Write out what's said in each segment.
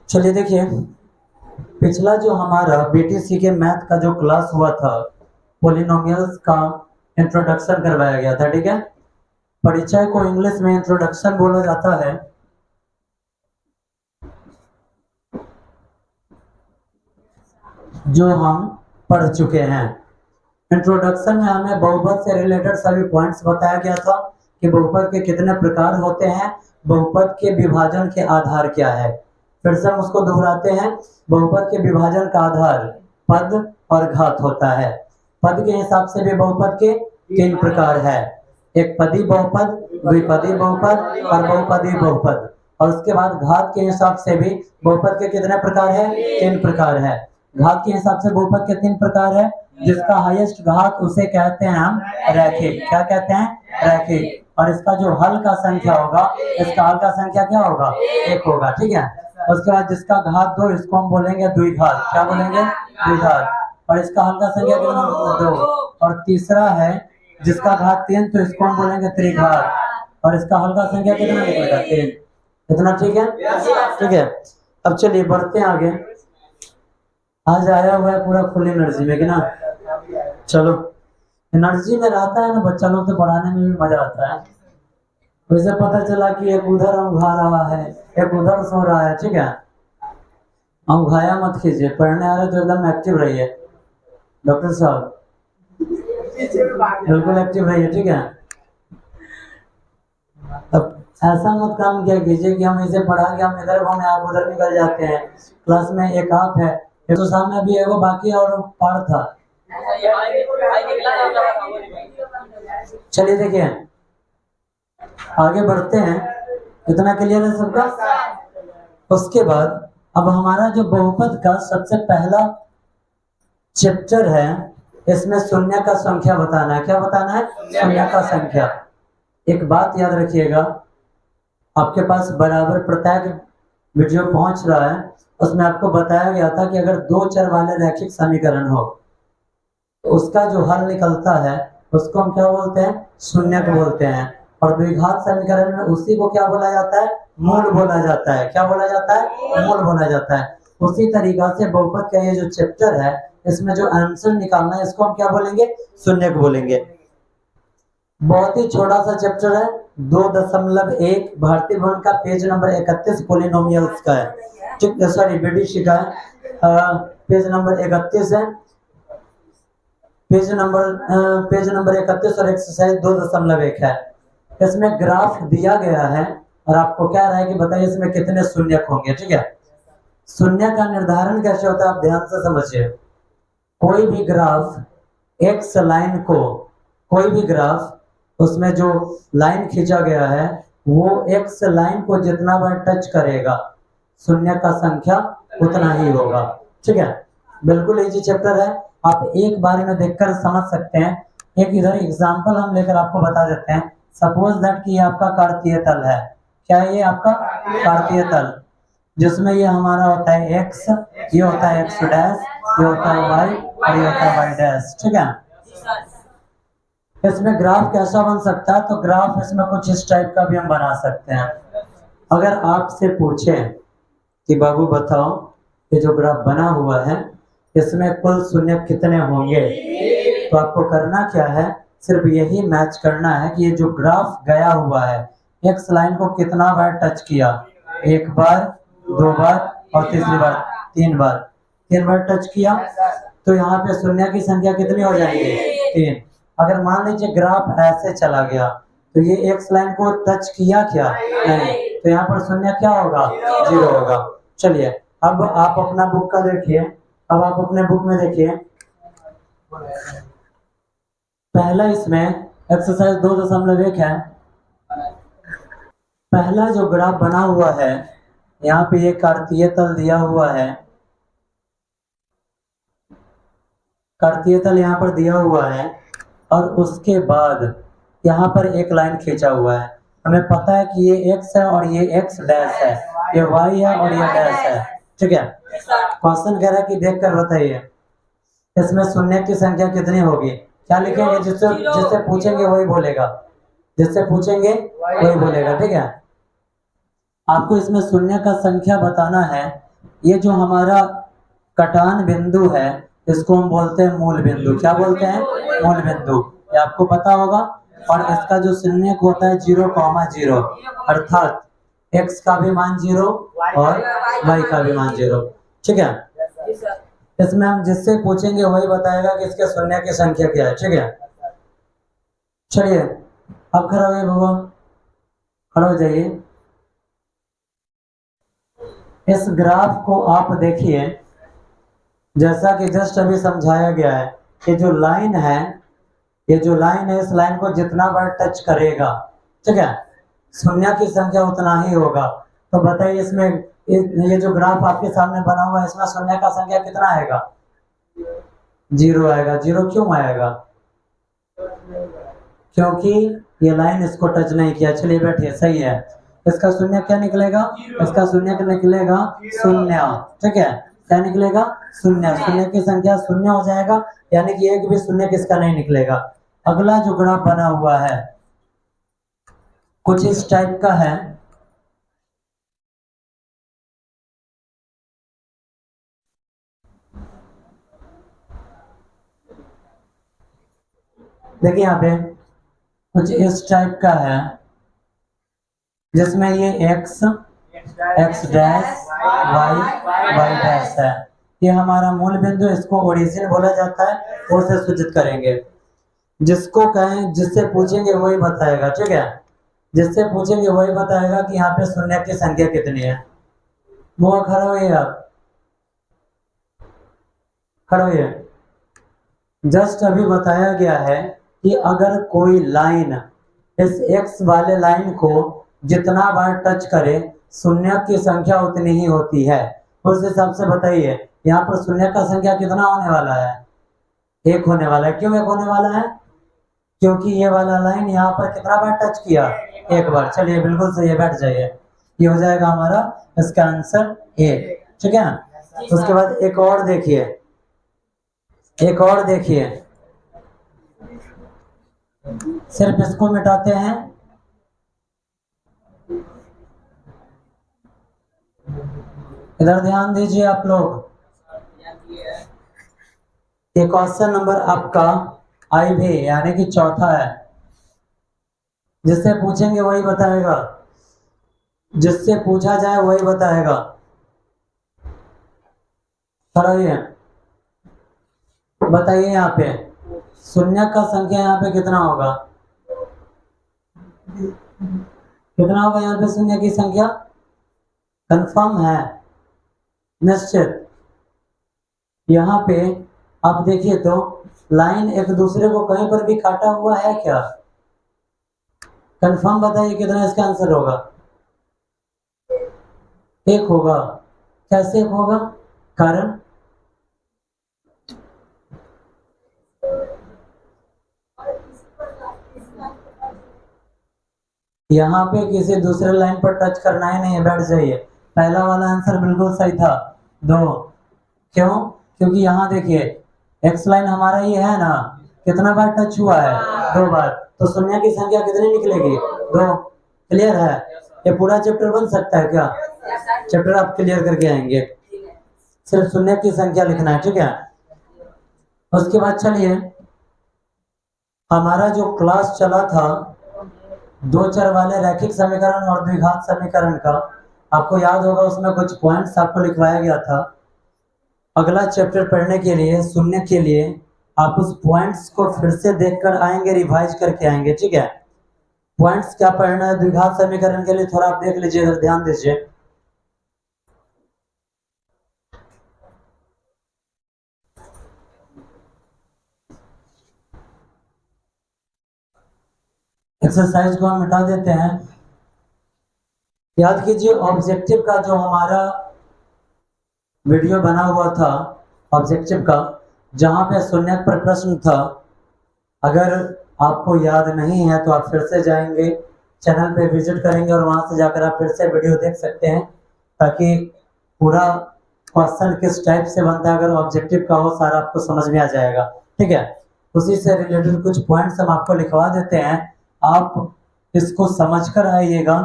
चलिए देखिए, पिछला जो हमारा बीटीसी के मैथ का जो क्लास हुआ था, पोलिनोमियल्स का इंट्रोडक्शन करवाया गया था। ठीक है, परिचय को इंग्लिश में इंट्रोडक्शन बोला जाता है। जो हम पढ़ चुके हैं। इंट्रोडक्शन में हमें बहुपद से रिलेटेड सभी पॉइंट्स बताया गया था कि बहुपद के कितने प्रकार होते हैं, बहुपद के विभाजन के आधार क्या है। फिर से हम उसको दोहराते हैं, बहुपद के विभाजन का आधार पद और घात होता है। पद के हिसाब से भी बहुपद के 3 प्रकार है, एक पदी बहुपद, द्विपदी बहुपद और बहुपदी बहुपद। और उसके बाद घात के हिसाब से भी बहुपद के कितने प्रकार है, 3 प्रकार है। घात के हिसाब से बहुपद के 3 प्रकार है, जिसका हाईएस्ट घात उसे कहते हैं हम रैखिक। क्या कहते हैं, रैखिक। और इसका जो हल का संख्या होगा, इसका हल का संख्या क्या होगा, 1 होगा। ठीक है, उसके बाद जिसका घात 2, इसको हम बोलेंगे द्विघात। क्या बोलेंगे, द्विघात। और इसका हल का संख्या कितना, 2। और तीसरा है जिसका घात 3, तो इसको हम बोलेंगे त्रिघात। और इसका हल का संख्या कितना निकलेगा, 3। इतना ठीक है, ठीक है। अब चलिए बढ़ते हैं आगे। आज आया हुआ है पूरा फुल एनर्जी में कि ना। चलो, एनर्जी में रहता है ना बच्चा लोग, तो पढ़ाने में भी मजा आता है। वैसे पता चला कि एक उधर उघा रहा है, एक उधर सो रहा है। ठीक है, उघाया मत कीजिए, पढ़ने आ रहे तो एकदम एक्टिव रहिए। डॉक्टर साहब बिल्कुल एक्टिव रहिए। ठीक है, अब ऐसा मत काम किया कीजिए कि हम इसे पढ़ा के हम इधर घूमे, आप उधर निकल जाते हैं। क्लास में एक आप है, एक तो सामने अभी एगो बाकी और पार था। चलिए देखिए, आगे बढ़ते हैं। इतना क्लियर है सबका। उसके बाद अब हमारा जो बहुपद का सबसे पहला चैप्टर है, इसमें शून्य का संख्या बताना है। क्या बताना है, शून्य का संख्या। एक बात याद रखिएगा, आपके पास बराबर प्रत्येक वीडियो पहुंच रहा है, उसमें आपको बताया गया था कि अगर 2 चर वाले रैखिक समीकरण हो तो उसका जो हल निकलता है उसको हम क्या बोलते हैं, शून्यक बोलते हैं। और द्विघात समीकरण में उसी को क्या बोला जाता है, मूल बोला जाता है। क्या बोला जाता है, मूल बोला जाता है। उसी तरीका से बहुपद का ये जो चैप्टर है, इसमें जो आंसर निकालना है, इसको हम क्या बोलेंगे, शून्यक बोलेंगे। बहुत ही छोटा सा चैप्टर है, 2.1 भारतीय भवन का पेज नंबर 31 पोलिनोमियल्स का है। ठीक है, सॉरी बीडीसी का है, पेज नंबर 31 है। पेज नंबर 31 और एक्सरसाइज 2.1 है। इसमें ग्राफ दिया गया है और आपको क्या रहा है कि बताइए इसमें कितने शून्यक होंगे। ठीक है, शून्य का निर्धारण कैसे होता है आप ध्यान से समझिए। कोई भी ग्राफ एक्स लाइन को, कोई भी ग्राफ उसमें जो लाइन खींचा गया है वो एक्स लाइन को जितना बार टच करेगा, शून्य का संख्या उतना ही होगा। ठीक है, बिल्कुल इजी चैप्टर है, आप एक बार में देखकर समझ सकते हैं। एक इधर एग्जांपल हम लेकर आपको बता देते हैं। सपोज दैट कि ये आपका कार्तीय तल है। क्या है ये आपका कार्तीय तल, जिसमें ये हमारा होता है एक्स, ये होता है एक्स डैश, ये होता है वाई और ये होता है वाई डैश। ठीक है, इसमें ग्राफ कैसा बन सकता है, तो ग्राफ इसमें कुछ इस टाइप का भी हम बना सकते हैं। अगर आपसे पूछें कि बाबू बताओ ये जो ग्राफ बना हुआ है इसमें कुल शून्य कितने होंगे, तो आपको करना क्या है, सिर्फ यही मैच करना है कि ये जो ग्राफ गया हुआ है एक्स लाइन को कितना बार टच किया, 1 बार, 2 बार और तीसरी बार 3 बार। 3 बार टच किया तो यहाँ पे शून्य की संख्या कितनी हो जाएगी, 3। अगर मान लीजिए ग्राफ ऐसे चला गया तो ये एक्स लाइन को टच किया क्या, नहीं, तो यहाँ पर शून्य क्या होगा, 0 होगा। चलिए अब आप अपना बुक का देखिए, अब आप अपने बुक में देखिए, पहला इसमें एक्सरसाइज 2.1 है। पहला जो ग्राफ बना हुआ है, यहाँ पे ये कार्तीय तल दिया हुआ है, कार्तीय तल यहाँ पर दिया हुआ है और उसके बाद यहाँ पर एक लाइन खींचा हुआ है। हमें पता है कि ये x है और ये x डैश है, ये y है और ये डैश है। ठीक है, क्वेश्चन कह रहा है कि देख कर बताइए इसमें शून्य की संख्या कितनी होगी। क्या लिखेंगे, जिससे पूछेंगे वही बोलेगा, जिससे पूछेंगे वही बोलेगा। ठीक है, आपको इसमें शून्य का संख्या बताना है ये जो हमारा कटान बिंदु है इसको हम बोलते हैं मूल बिंदु। क्या बोलते हैं? मूल बिंदु। ये आपको पता होगा। और इसका जो शून्यक होता है 0,0, अर्थात x का भी मान 0 और y का भी मान 0। ठीक है, इसमें हम जिससे पूछेंगे वही बताएगा कि इसके शून्य की संख्या क्या है। ठीक है, चलिए अब खड़ा हो बाबा, खड़ा हो जाइए। इस ग्राफ को आप देखिए, जैसा कि जस्ट अभी समझाया गया है कि जो लाइन है, ये जो लाइन है, इस लाइन को जितना बार टच करेगा, ठीक है, शून्य की संख्या उतना ही होगा। तो बताइए इसमें ये जो ग्राफ आपके सामने बना हुआ है इसमें शून्य का संख्या कितना आएगा? 0 आएगा। 0 क्यों आएगा? क्योंकि ये लाइन इसको टच नहीं किया। चलिए बैठिए, सही है। इसका शून्य क्या निकलेगा? इसका शून्य निकलेगा 0। ठीक है, क्या निकलेगा? 0। शून्य की संख्या 0 हो जाएगा, यानी कि एक भी शून्य किसका नहीं निकलेगा। अगला जो ग्राफ बना हुआ है कुछ इस टाइप का है। देखिए यहाँ पे कुछ इस टाइप का है, जिसमें ये x डैश y डैश है। ये हमारा मूल बिंदु, इसको ओरिजिन बोला जाता है। वो से सूचित करेंगे। जिसको कहें, जिससे पूछेंगे वही बताएगा। ठीक है, जिससे पूछेंगे वही बताएगा कि यहाँ पे शून्य की संख्या कितनी है। वो खड़े हुए, आप खड़े हुए। जस्ट अभी बताया गया है कि अगर कोई लाइन इस x वाले लाइन को जितना बार टच करे शून्य की संख्या उतनी ही होती है। उस हिसाब से बताइए यहाँ पर शून्य का संख्या कितना होने वाला है? 1 होने वाला है। क्यों 1 होने वाला है? क्योंकि ये वाला लाइन यहाँ पर कितना बार टच किया? 1 बार। चलिए बिल्कुल सही है, बैठ जाइए। ये हो जाएगा हमारा इसका आंसर 1। ठीक है, उसके बाद एक और देखिए, एक और देखिए। सिर्फ इसको मिटाते हैं। इधर ध्यान दीजिए आप लोग। ये क्वेश्चन नंबर आपका आई भी यानी कि चौथा है। जिससे पूछेंगे वही बताएगा, जिससे पूछा जाए वही बताएगा। खड़े बताइए यहाँ पे शून्य का संख्या यहाँ पे कितना होगा? कितना होगा यहाँ पे शून्य की संख्या? कंफर्म है? निश्चित? यहाँ पे आप देखिए तो लाइन एक दूसरे को कहीं पर भी काटा हुआ है क्या? कंफर्म बताइए कितना इसका आंसर होगा? 1 होगा। कैसे 1 होगा? कारण यहाँ पे किसी दूसरे लाइन पर टच करना ही नहीं है, बैठ जाइए। पहला वाला आंसर बिल्कुल सही था। 2 क्यों? क्योंकि यहाँ देखिए एक्स लाइन हमारा ये है ना, कितना बार टच हुआ है? 2 बार। तो शून्य की संख्या कितनी निकलेगी? 2। क्लियर है? ये पूरा चैप्टर बन सकता है क्या? चैप्टर आप क्लियर करके आएंगे। सिर्फ शून्य की संख्या लिखना है। ठीक है, उसके बाद चलिए हमारा जो क्लास चला था 2 चर वाले रैखिक समीकरण और द्विघात समीकरण का, आपको याद होगा उसमें कुछ पॉइंट्स आपको लिखवाया गया था। अगला चैप्टर पढ़ने के लिए, सुनने के लिए आप उस पॉइंट्स को फिर से देखकर आएंगे, रिवाइज करके आएंगे। ठीक है, पॉइंट्स क्या पढ़ना है द्विघात समीकरण के लिए थोड़ा आप देख लीजिए, इधर ध्यान दीजिए। एक्सरसाइज को हम मिटा देते हैं। याद कीजिए ऑब्जेक्टिव का जो हमारा वीडियो बना हुआ था, ऑब्जेक्टिव का, जहां पे शून्य पर प्रश्न था, अगर आपको याद नहीं है तो आप फिर से जाएंगे, चैनल पे विजिट करेंगे और वहां से जाकर आप फिर से वीडियो देख सकते हैं, ताकि पूरा क्वेश्चन किस टाइप से बनता है अगर ऑब्जेक्टिव का हो सारा आपको समझ में आ जाएगा। ठीक है, उसी से रिलेटेड कुछ पॉइंट्स हम आपको लिखवा देते हैं, आप इसको समझ कर आइएगा।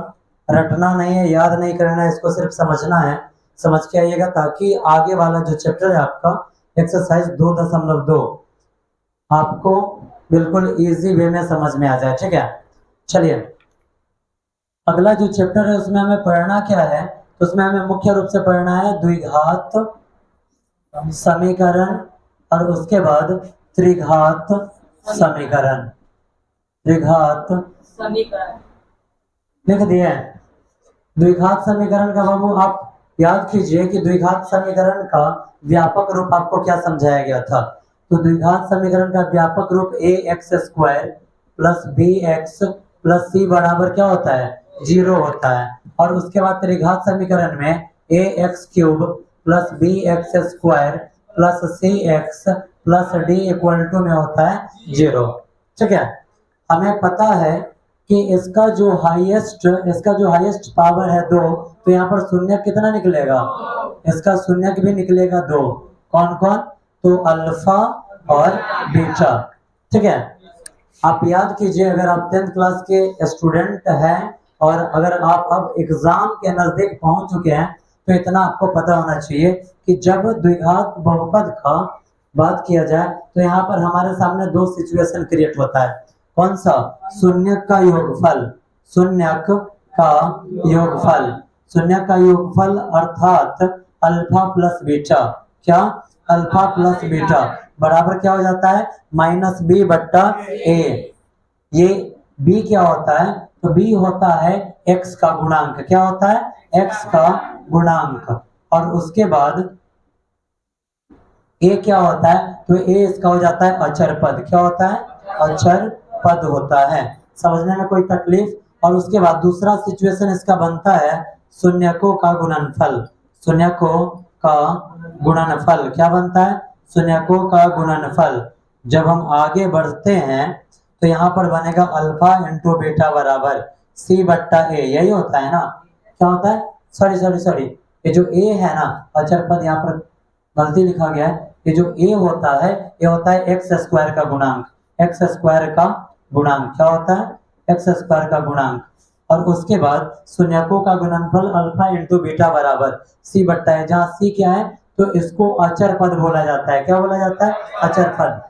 रटना नहीं है, याद नहीं करना है, इसको सिर्फ समझना है। समझ के आइएगा, ताकि आगे वाला जो चैप्टर है आपका एक्सरसाइज 2.2 आपको बिल्कुल इजी वे में समझ में आ जाए। ठीक है, चलिए अगला जो चैप्टर है उसमें हमें पढ़ना क्या है, तो उसमें हमें मुख्य रूप से पढ़ना है द्विघात समीकरण और उसके बाद त्रिघात समीकरण। त्रिघात समीकरण लिख दिए। द्विघात समीकरण का बाबू आप याद कीजिए कि द्विघात समीकरण का व्यापक रूप आपको क्या समझाया गया था। तो द्विघात समीकरण का व्यापक रूप ax² plus bx plus c बराबर क्या होता है, 0 होता है। और उसके बाद त्रिघात समीकरण में ax³ plus bx² plus cx plus d equal to में होता है 0। ठीक है, हमें पता है कि इसका जो हाईएस्ट पावर है 2, तो यहाँ पर शून्य कितना निकलेगा, इसका शून्य भी निकलेगा 2। कौन कौन, तो अल्फा और बीटा। ठीक है, आप याद कीजिए अगर आप 10th क्लास के स्टूडेंट हैं और अगर आप अब एग्जाम के नजदीक पहुंच चुके हैं, तो इतना आपको पता होना चाहिए कि जब द्विघात बहुपद का बात किया जाए तो यहाँ पर हमारे सामने 2 सिचुएशन क्रिएट होता है। कौन सा, शून्यक का योगफल, शून्यक का योगफल, शून्यक का योगफल अर्थात अल्फा प्लस बीटा। क्या, अल्फा प्लस बीटा बराबर क्या हो जाता है, -b/a। ये b क्या होता है, तो b होता है x का गुणांक। क्या होता है, x का गुणांक। और उसके बाद a क्या होता है, तो a इसका हो जाता है अचर पद। क्या होता है, अचर पद होता है। समझने में कोई तकलीफ। और उसके बाद दूसरा सिचुएशन इसका बनता है शून्यकों का गुणनफल। शून्यकों का गुणनफल क्या बनता है, शून्यकों का गुणनफल। जब हम आगे बढ़ते हैं तो यहाँ पर बनेगा अल्फा इंटू बीटा बराबर c/a। यही होता है ना, क्या होता है, सॉरी ये जो a है ना, अचर पद यहाँ पर गलती लिखा गया है। ये जो a होता है ये होता है x² का गुणांक। x² का गुणांक क्या होता है, x² का गुणांक। और उसके बाद शून्यकों का गुणनफल अल्फा इंटू बीटा बराबर c/a। जहाँ c क्या है, तो इसको अचर पद बोला जाता है। क्या बोला जाता है, अचर पद।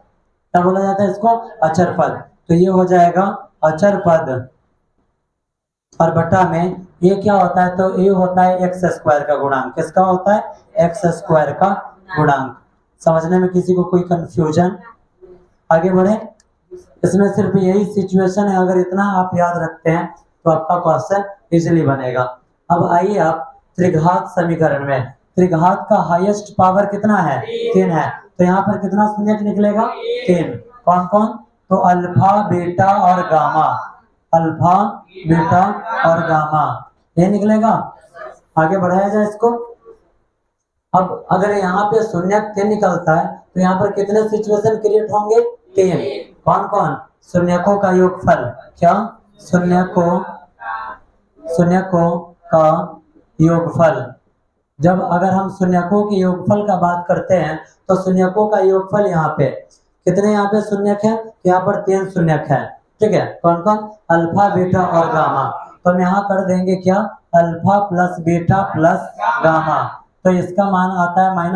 क्या बोला जाता है इसको, अचर पद। तो ये हो जाएगा अचर पद और बटा में ये क्या होता है, तो ये होता है x² का गुणांक। किसका होता है, x² का गुणांक। समझने में किसी को कोई कंफ्यूजन, आगे बढ़े। इसमें सिर्फ यही सिचुएशन है, अगर इतना आप याद रखते हैं तो आपका क्वेश्चन इजीली बनेगा। अब आइए आप त्रिघात समीकरण में। त्रिघात का हाईएस्ट पावर कितना है, 3 है। तो यहाँ पर कितना शून्य निकलेगा, 3। कौन कौन, तो अल्फा बीटा और गामा, अल्फा बीटा और गामा ये निकलेगा। आगे बढ़ाया जाए इसको। अब अगर यहाँ पे शून्य 3 निकलता है तो यहाँ पर कितने सिचुएशन क्रिएट होंगे, 3। कौन कौन, शून्यकों का योगफल। क्या, शून्यकों का योगफल। जब अगर हम शून्यकों के योगफल का बात करते हैं तो शून्यकों का योगफल यहाँ पे कितने, यहाँ पे शून्यक है, यहाँ पर 3 शून्यक है। ठीक है, कौन कौन, अल्फा बीटा और गामा। तो हम यहाँ कर देंगे क्या, alpha plus beta plus gamma. तो इसका मान आता है -b/a।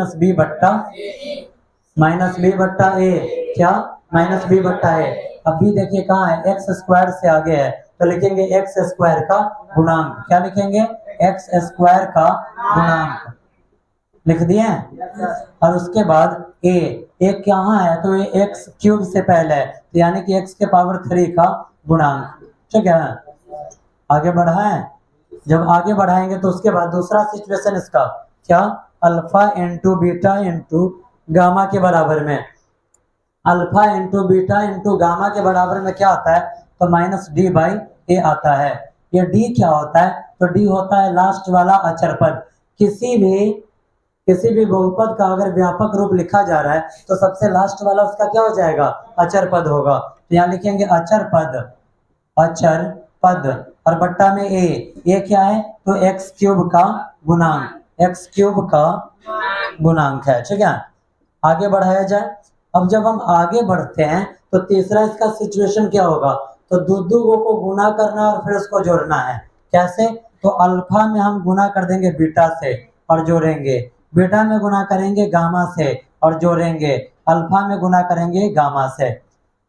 क्या, -b/a। अब भी देखिए कहाँ है, x² से आगे है, तो लिखेंगे x² का गुणांक। क्या लिखेंगे, x² का गुणांक लिख दिए। और उसके बाद a कहाँ है, तो ये x³ से पहले है, तो यानी कि x के पावर 3 का गुणांक। ठीक है, आगे बढ़ा है। जब आगे बढ़ाएंगे तो उसके बाद दूसरा सिचुएशन इसका क्या, alpha into beta into gamma के बराबर में। Alpha into beta into gamma के बराबर में क्या आता है, तो -d/a आता है। ये d क्या होता है, तो d होता है लास्ट वाला अचर पद। किसी भी बहुपद का अगर व्यापक रूप लिखा जा रहा है तो सबसे लास्ट वाला उसका क्या हो जाएगा, अचर पद होगा। तो यहाँ लिखेंगे अचर पद और बट्टा में a क्या है, तो x³ का गुणांक, x³ का गुणांक है। ठीक है, आगे बढ़ाया जाए। अब जब हम आगे बढ़ते हैं तो तीसरा इसका सिचुएशन क्या होगा, तो दो को गुना करना और फिर उसको जोड़ना है। कैसे, तो अल्फा में हम गुना कर देंगे बीटा से, और जोड़ेंगे, बीटा में गुना करेंगे गामा से और जोड़ेंगे, अल्फा में गुना करेंगे गामा से।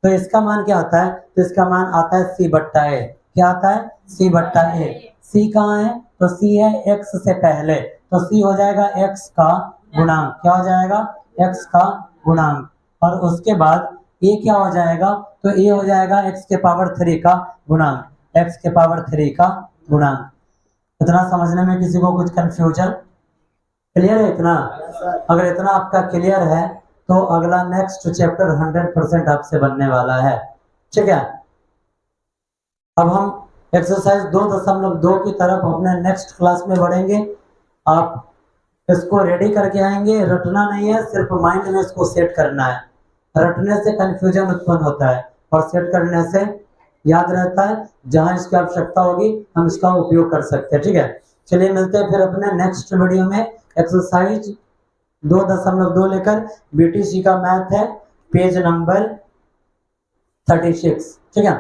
तो इसका मान क्या आता है? तो इसका मान आता है c बट्टा ए। क्या आता है? c बट्टा ए। c कहाँ है? तो c है x से पहले, तो c हो जाएगा x का गुणांक। क्या हो जाएगा? x का गुणांक। और उसके बाद a क्या हो जाएगा? तो a हो जाएगा x के पावर 3 का गुणांक, x के पावर 3 का गुणांक। इतना समझने में किसी को कुछ कंफ्यूजन? क्लियर है इतना? अगर इतना आपका क्लियर है तो अगला नेक्स्ट चैप्टर 100% आपसे बनने वाला है। ठीक है, अब हम एक्सरसाइज 2.2 की तरफ अपने नेक्स्ट क्लास में बढ़ेंगे। आप इसको रेडी करके आएंगे, रटना नहीं है, सिर्फ माइंड में इसको सेट करना है। रटने से कंफ्यूजन उत्पन्न होता है और सेट करने से याद रहता है। जहां इसकी आवश्यकता होगी हम इसका उपयोग कर सकते हैं। ठीक है, चलिए मिलते हैं फिर अपने नेक्स्ट वीडियो में। एक्सरसाइज 2.2 लेकर बीटीसी का मैथ है, पेज नंबर 36। ठीक है।